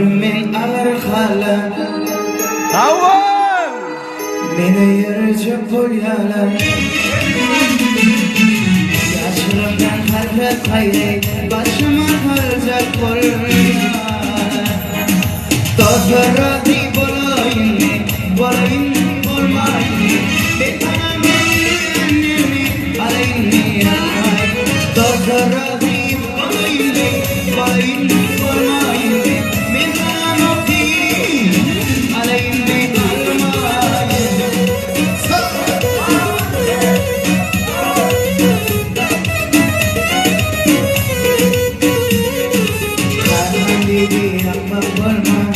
من أرخلا أول من يرجع بوليالا yaşlarımdan harret hayre başıma harcak bol Tozlara di bolayın olmayın Betana menini alayın Tozlara di bolayın olmayın Betana menini alayın Didi amma barma